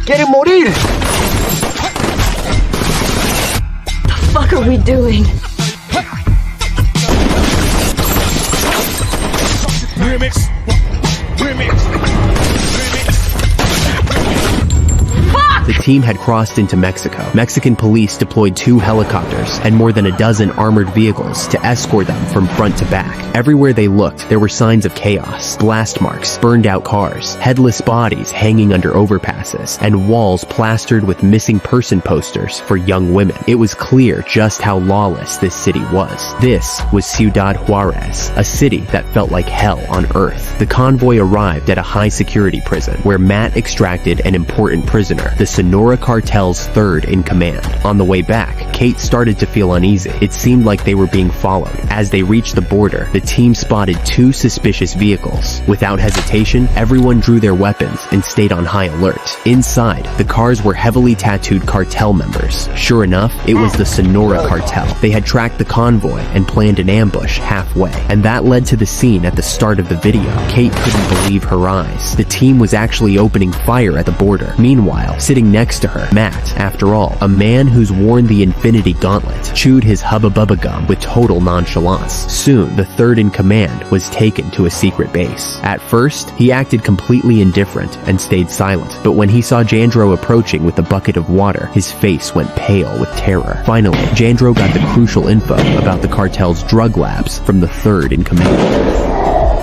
¡Quieren morir! The fuck are we doing? Remix. The team had crossed into Mexico. Mexican police deployed 2 helicopters and more than a dozen armored vehicles to escort them from front to back. Everywhere they looked, there were signs of chaos, blast marks, burned out cars, headless bodies hanging under overpasses, and walls plastered with missing person posters for young women. It was clear just how lawless this city was. This was Ciudad Juarez, a city that felt like hell on earth. The convoy arrived at a high-security prison where Matt extracted an important prisoner, the Sonora cartel's third in command. On the way back, Kate started to feel uneasy. It seemed like they were being followed. As they reached the border, the team spotted 2 suspicious vehicles. Without hesitation, everyone drew their weapons and stayed on high alert. Inside, the cars were heavily tattooed cartel members. Sure enough, it was the Sonora cartel. They had tracked the convoy and planned an ambush halfway, and that led to the scene at the start of the video. Kate couldn't believe her eyes. The team was actually opening fire at the border. Meanwhile, sitting next to her, Matt, after all, a man who's worn the Infinity Gauntlet, chewed his Hubba Bubba gum with total nonchalance. Soon, the third in command was taken to a secret base. At first, he acted completely indifferent and stayed silent, but when he saw Jandro approaching with a bucket of water, his face went pale with terror. Finally, Jandro got the crucial info about the cartel's drug labs from the third in command.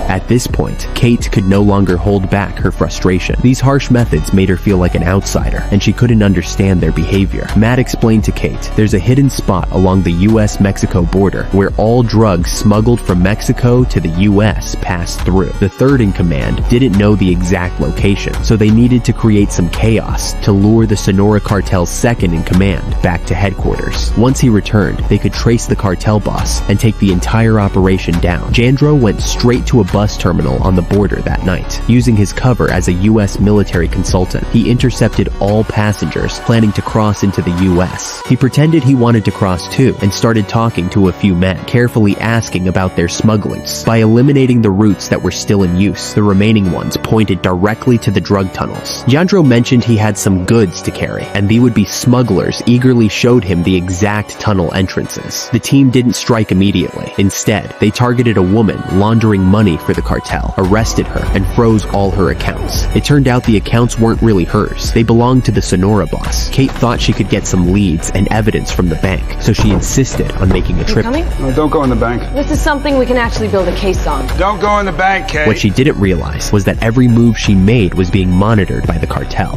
At this point, Kate could no longer hold back her frustration. These harsh methods made her feel like an outsider, and she couldn't understand their behavior. Matt explained to Kate, there's a hidden spot along the US-Mexico border where all drugs smuggled from Mexico to the US pass through. The third in command didn't know the exact location, so they needed to create some chaos to lure the Sonora cartel's second in command back to headquarters. Once he returned, they could trace the cartel boss and take the entire operation down. Jandro went straight to a bus terminal on the border that night. Using his cover as a US military consultant, he intercepted all passengers planning to cross into the US. He pretended he wanted to cross too and started talking to a few men, carefully asking about their smugglings. By eliminating the routes that were still in use, the remaining ones pointed directly to the drug tunnels. Jandro mentioned he had some goods to carry, and the would-be smugglers eagerly showed him the exact tunnel entrances. The team didn't strike immediately. Instead, they targeted a woman laundering money for the cartel, arrested her, and froze all her accounts. It turned out the accounts weren't really hers. They belonged to the Sonora boss. Kate thought she could get some leads and evidence from the bank, so she insisted on making a trip. You coming? No, don't go in the bank. This is something we can actually build a case on. Don't go in the bank, Kate. What she didn't realize was that every move she made was being monitored by the cartel.